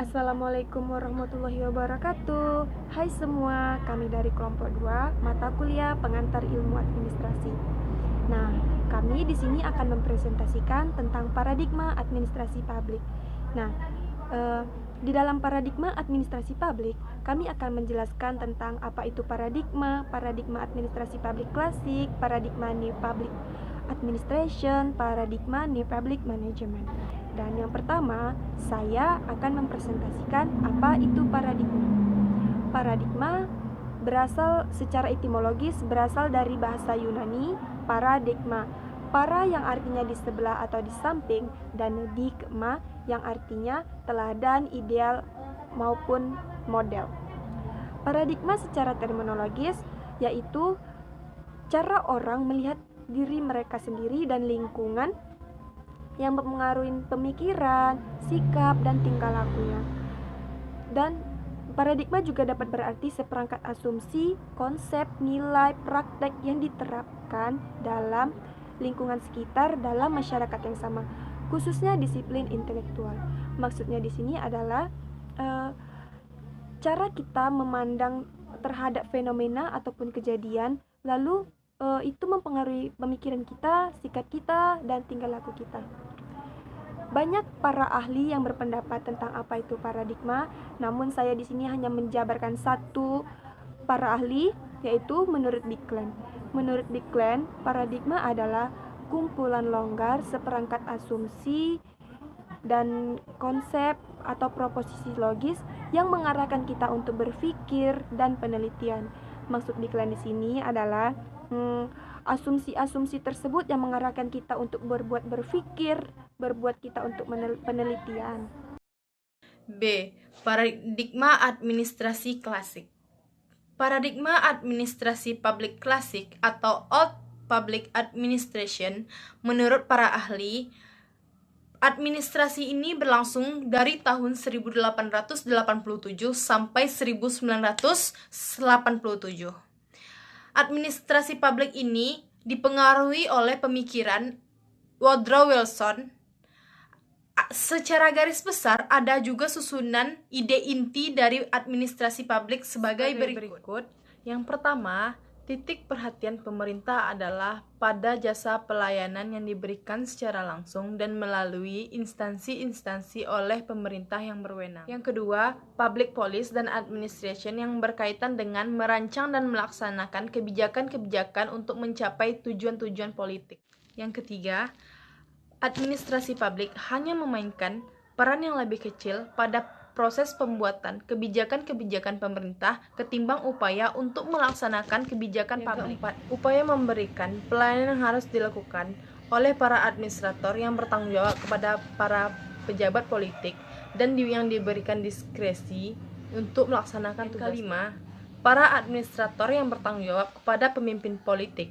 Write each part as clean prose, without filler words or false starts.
Assalamualaikum warahmatullahi wabarakatuh. Hai semua, kami dari kelompok 2 mata kuliah pengantar ilmu administrasi. Nah, kami di sini akan mempresentasikan tentang paradigma administrasi publik. Nah, di dalam paradigma administrasi publik, kami akan menjelaskan tentang apa itu paradigma administrasi publik klasik, paradigma New Public Administration, paradigma New Public Management. Dan yang pertama, saya akan mempresentasikan apa itu paradigma. Paradigma berasal secara etimologis berasal dari bahasa Yunani paradigma. Para yang artinya di sebelah atau di samping, dan digma yang artinya teladan, ideal maupun model. Paradigma secara terminologis yaitu cara orang melihat diri mereka sendiri dan lingkungan yang mempengaruhi pemikiran, sikap, dan tingkah lakunya. Dan paradigma juga dapat berarti seperangkat asumsi, konsep, nilai, praktek yang diterapkan dalam lingkungan sekitar dalam masyarakat yang sama, khususnya disiplin intelektual. Maksudnya di sini adalah cara kita memandang terhadap fenomena ataupun kejadian, lalu itu mempengaruhi pemikiran kita, sikap kita, dan tingkah laku kita. Banyak para ahli yang berpendapat tentang apa itu paradigma, namun saya di sini hanya menjabarkan satu para ahli, yaitu menurut Biklen. Menurut Biklen, paradigma adalah kumpulan longgar seperangkat asumsi dan konsep atau proposisi logis yang mengarahkan kita untuk berpikir dan penelitian. Maksud Biklen di sini adalah asumsi-asumsi tersebut yang mengarahkan kita untuk berpikir, berbuat kita untuk penelitian. B. Paradigma administrasi klasik. Paradigma administrasi publik klasik atau Old Public Administration menurut para ahli, administrasi ini berlangsung dari tahun 1887 sampai 1987. Administrasi publik ini dipengaruhi oleh pemikiran Woodrow Wilson. Secara garis besar, ada juga susunan ide inti dari administrasi publik sebagai berikut. Yang pertama, titik perhatian pemerintah adalah pada jasa pelayanan yang diberikan secara langsung dan melalui instansi-instansi oleh pemerintah yang berwenang. Yang kedua, public policy dan administration yang berkaitan dengan merancang dan melaksanakan kebijakan-kebijakan untuk mencapai tujuan-tujuan politik. Yang ketiga, administrasi publik hanya memainkan peran yang lebih kecil pada proses pembuatan kebijakan-kebijakan pemerintah ketimbang upaya untuk melaksanakan kebijakan publik. Keempat, upaya memberikan pelayanan yang harus dilakukan oleh para administrator yang bertanggung jawab kepada para pejabat politik dan yang diberikan diskresi untuk melaksanakan tugas. Kelima, para administrator yang bertanggung jawab kepada pemimpin politik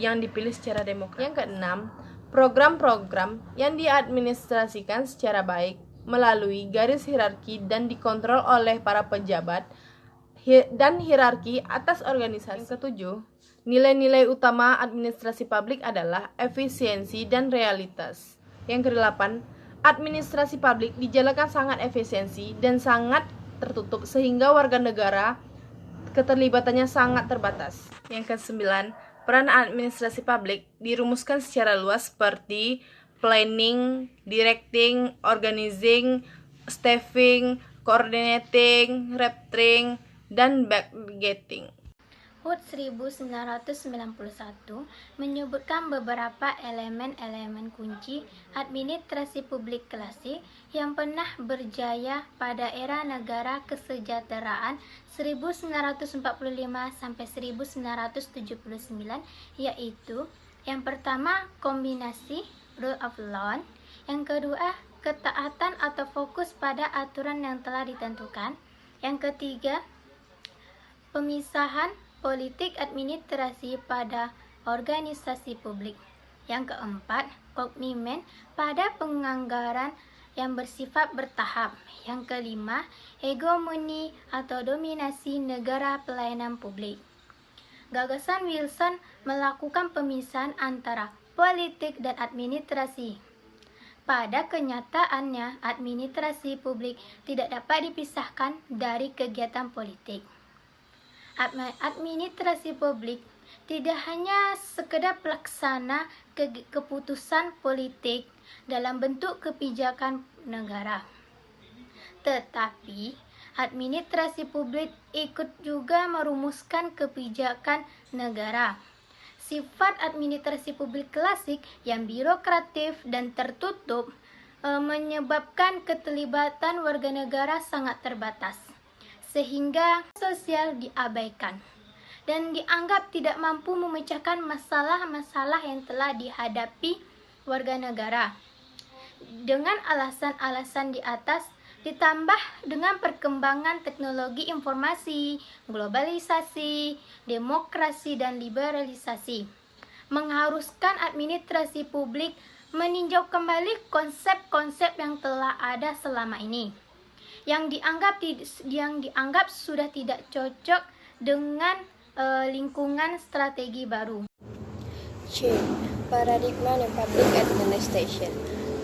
yang dipilih secara demokratis. Yang keenam, program-program yang diadministrasikan secara baik melalui garis hierarki dan dikontrol oleh para pejabat dan hierarki atas organisasi. Yang ketujuh, nilai-nilai utama administrasi publik adalah efisiensi dan realitas. Yang kedelapan, administrasi publik dijalankan sangat efisiensi dan sangat tertutup sehingga warga negara keterlibatannya sangat terbatas. Yang kesembilan, peran administrasi publik dirumuskan secara luas seperti planning, directing, organizing, staffing, coordinating, rapting, dan budgeting. HUT 1991 menyebutkan beberapa elemen-elemen kunci administrasi publik klasik yang pernah berjaya pada era negara kesejahteraan 1945 sampai 1979, yaitu yang pertama kombinasi rule of law, yang kedua ketaatan atau fokus pada aturan yang telah ditentukan, yang ketiga pemisahan politik administrasi pada organisasi publik, yang keempat komitmen pada penganggaran yang bersifat bertahap, yang kelima hegemoni atau dominasi negara pelayanan publik. Gagasan Wilson melakukan pemisahan antara politik dan administrasi. Pada kenyataannya, administrasi publik tidak dapat dipisahkan dari kegiatan politik. Administrasi publik tidak hanya sekedar pelaksana keputusan politik dalam bentuk kebijakan negara, tetapi administrasi publik ikut juga merumuskan kebijakan negara. Sifat administrasi publik klasik yang birokratif dan tertutup menyebabkan keterlibatan warga negara sangat terbatas, sehingga sosial diabaikan dan dianggap tidak mampu memecahkan masalah-masalah yang telah dihadapi warga negara. Dengan alasan-alasan di atas, ditambah dengan perkembangan teknologi informasi, globalisasi, demokrasi, dan liberalisasi, mengharuskan administrasi publik meninjau kembali konsep-konsep yang telah ada selama ini, yang dianggap sudah tidak cocok dengan lingkungan strategi baru. C. Paradigma New Public Administration.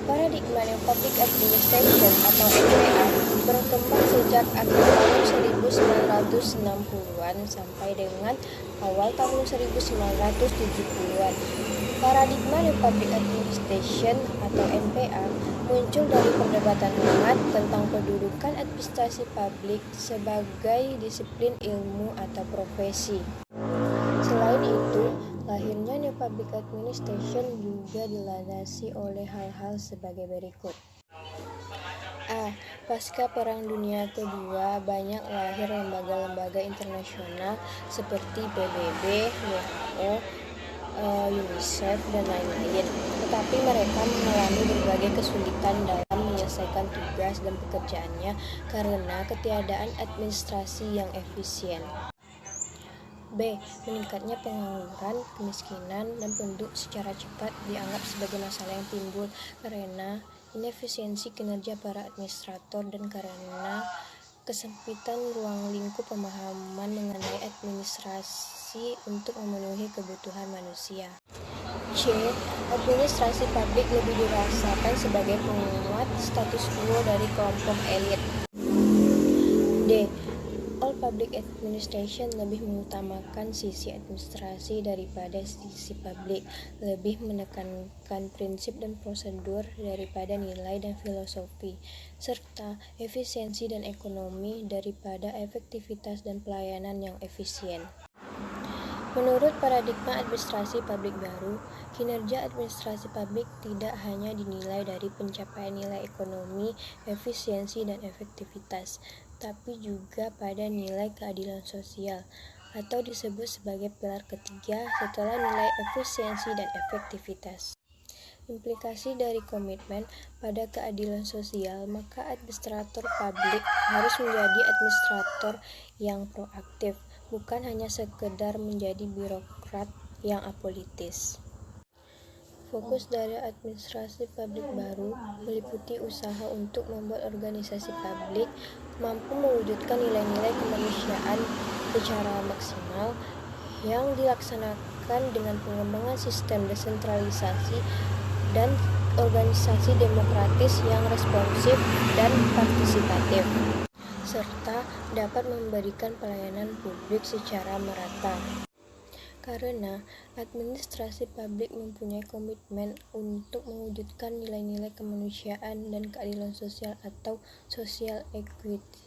Paradigma New Public Administration atau NPA berkembang sejak akhir tahun 1960-an sampai dengan awal tahun 1970-an. Paradigma New Public Administration atau NPA muncul dari perdebatan hangat tentang kedudukan administrasi publik sebagai disiplin ilmu atau profesi. Selain itu, lahirnya New Public Administration juga dilandasi oleh hal-hal sebagai berikut. A. Pasca Perang Dunia Kedua, banyak lahir lembaga-lembaga internasional seperti PBB, WHO, UNICEF, dan lain-lain. Tetapi mereka mengalami berbagai kesulitan dalam menyelesaikan tugas dan pekerjaannya karena ketiadaan administrasi yang efisien. B. Meningkatnya pengangguran, kemiskinan, dan penduduk secara cepat dianggap sebagai masalah yang timbul karena inefisiensi kinerja para administrator dan karena kesempitan ruang lingkup pemahaman mengenai administrasi untuk memenuhi kebutuhan manusia. C. Administrasi publik lebih dirasakan sebagai penguat status quo dari kelompok elit. D. All public administration lebih mengutamakan sisi administrasi daripada sisi publik, lebih menekankan prinsip dan prosedur daripada nilai dan filosofi, serta efisiensi dan ekonomi daripada efektivitas dan pelayanan yang efisien. Menurut paradigma administrasi publik baru, kinerja administrasi publik tidak hanya dinilai dari pencapaian nilai ekonomi, efisiensi, dan efektivitas, tapi juga pada nilai keadilan sosial, atau disebut sebagai pilar ketiga setelah nilai efisiensi dan efektivitas. Implikasi dari komitmen pada keadilan sosial, maka administrator publik harus menjadi administrator yang proaktif, bukan hanya sekedar menjadi birokrat yang apolitis. Fokus dari administrasi publik baru meliputi usaha untuk membuat organisasi publik mampu mewujudkan nilai-nilai kemanusiaan secara maksimal yang dilaksanakan dengan pengembangan sistem desentralisasi dan organisasi demokratis yang responsif dan partisipatif, serta dapat memberikan pelayanan publik secara merata. Karena administrasi publik mempunyai komitmen untuk mewujudkan nilai-nilai kemanusiaan dan keadilan sosial atau social equity,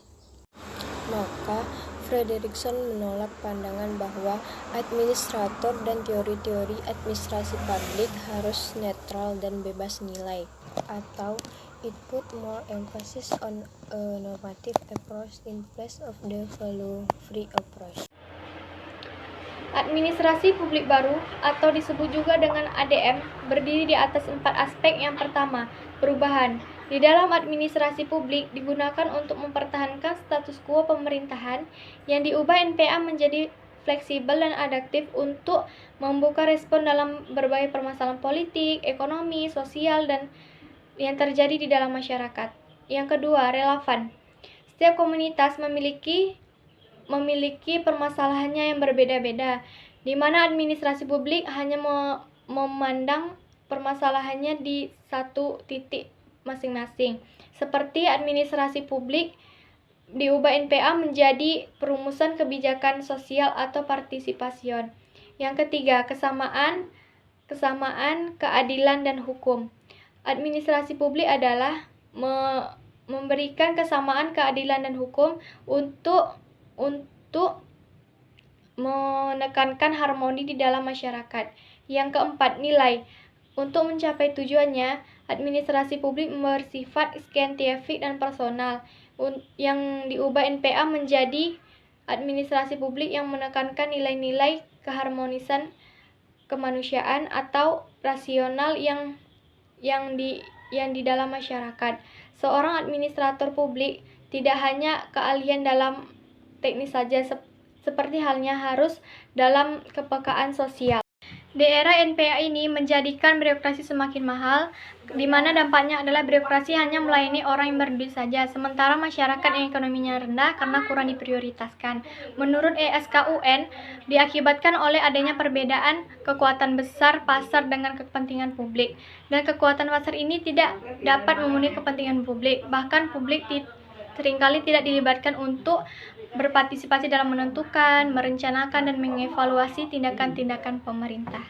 maka Frederickson menolak pandangan bahwa administrator dan teori-teori administrasi publik harus netral dan bebas nilai, atau it put more emphasis on a normative approach in place of the value-free approach. Administrasi publik baru, atau disebut juga dengan ADM, berdiri di atas 4 aspek. Yang pertama, perubahan. Di dalam administrasi publik digunakan untuk mempertahankan status quo pemerintahan yang diubah NPA menjadi fleksibel dan adaptif untuk membuka respon dalam berbagai permasalahan politik, ekonomi, sosial, dan yang terjadi di dalam masyarakat. Yang kedua, relevan. Setiap komunitas memiliki permasalahannya yang berbeda-beda, di mana administrasi publik hanya memandang permasalahannya di satu titik masing-masing. Seperti administrasi publik diubah NPA menjadi perumusan kebijakan sosial atau partisipasi. Yang ketiga, kesamaan, keadilan dan hukum. Administrasi publik adalah memberikan kesamaan, keadilan dan hukum untuk menekankan harmoni di dalam masyarakat. Yang keempat, nilai. Untuk mencapai tujuannya, administrasi publik bersifat scientific dan personal. Yang diubah NPA menjadi administrasi publik yang menekankan nilai-nilai keharmonisan kemanusiaan atau rasional yang di dalam masyarakat. Seorang administrator publik tidak hanya keahlian dalam teknis saja, seperti halnya harus dalam kepekaan sosial. Di era NPA ini menjadikan birokrasi semakin mahal, di mana dampaknya adalah birokrasi hanya melayani orang yang berduit saja, sementara masyarakat yang ekonominya rendah karena kurang diprioritaskan. Menurut ESKUN, diakibatkan oleh adanya perbedaan kekuatan besar pasar dengan kepentingan publik, dan kekuatan pasar ini tidak dapat memenuhi kepentingan publik. Bahkan publik seringkali tidak dilibatkan untuk berpartisipasi dalam menentukan, merencanakan, dan mengevaluasi tindakan-tindakan pemerintah.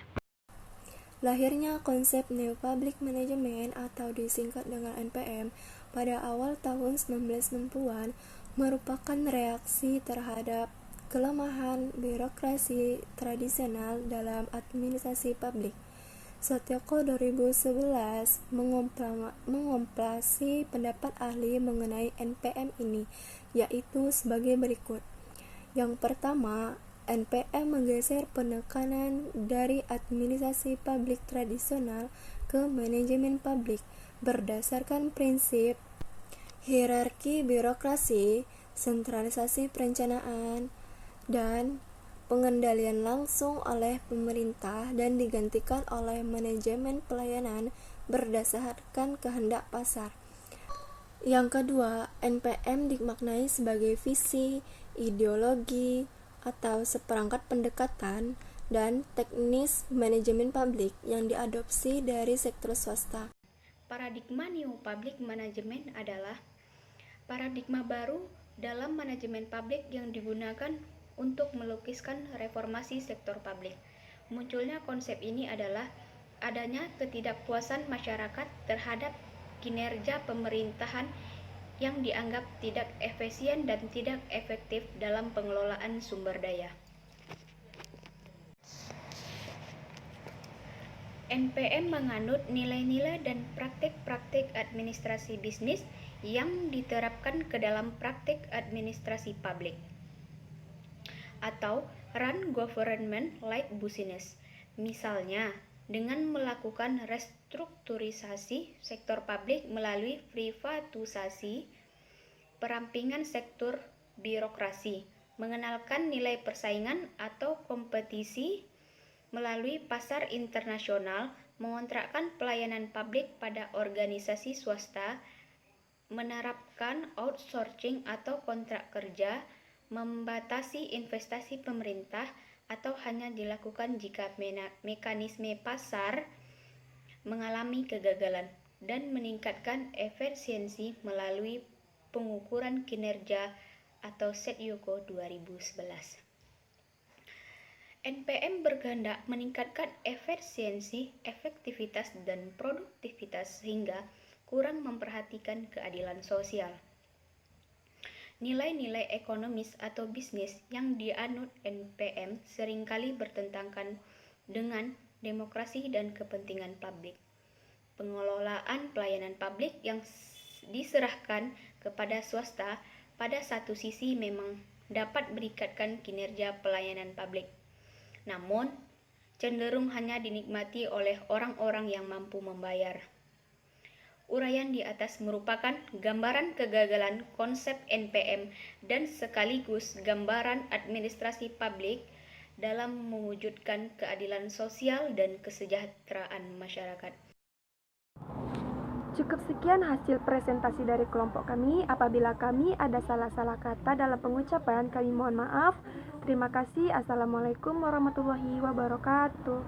Lahirnya konsep New Public Management atau disingkat dengan NPM pada awal tahun 1960-an merupakan reaksi terhadap kelemahan birokrasi tradisional dalam administrasi publik. Satyoko 2011 mengompilasi pendapat ahli mengenai NPM ini, yaitu sebagai berikut. Yang pertama, NPM menggeser penekanan dari administrasi publik tradisional ke manajemen publik berdasarkan prinsip hierarki birokrasi, sentralisasi perencanaan, dan pengendalian langsung oleh pemerintah, dan digantikan oleh manajemen pelayanan berdasarkan kehendak pasar. Yang kedua, NPM dimaknai sebagai visi, ideologi, atau seperangkat pendekatan dan teknis manajemen publik yang diadopsi dari sektor swasta. Paradigma New Public Management adalah paradigma baru dalam manajemen publik yang digunakan untuk melukiskan reformasi sektor publik. Munculnya konsep ini adalah adanya ketidakpuasan masyarakat terhadap kinerja pemerintahan yang dianggap tidak efisien dan tidak efektif dalam pengelolaan sumber daya. NPM menganut nilai-nilai dan praktik-praktik administrasi bisnis yang diterapkan ke dalam praktik administrasi publik, atau run government like business. Misalnya, dengan melakukan restrukturisasi sektor publik melalui privatisasi, perampingan sektor birokrasi, mengenalkan nilai persaingan atau kompetisi melalui pasar internasional, mengontrakkan pelayanan publik pada organisasi swasta, menerapkan outsourcing atau kontrak kerja, membatasi investasi pemerintah atau hanya dilakukan jika mekanisme pasar mengalami kegagalan, dan meningkatkan efisiensi melalui pengukuran kinerja atau SETYOKO 2011. NPM berkehendak meningkatkan efisiensi, efektivitas, dan produktivitas sehingga kurang memperhatikan keadilan sosial. Nilai-nilai ekonomis atau bisnis yang dianut NPM seringkali bertentangan dengan demokrasi dan kepentingan publik. Pengelolaan pelayanan publik yang diserahkan kepada swasta pada satu sisi memang dapat meningkatkan kinerja pelayanan publik, namun cenderung hanya dinikmati oleh orang-orang yang mampu membayar. Uraian di atas merupakan gambaran kegagalan konsep NPM dan sekaligus gambaran administrasi publik dalam mewujudkan keadilan sosial dan kesejahteraan masyarakat. Cukup sekian hasil presentasi dari kelompok kami. Apabila kami ada salah-salah kata dalam pengucapan, kami mohon maaf. Terima kasih. Assalamualaikum warahmatullahi wabarakatuh.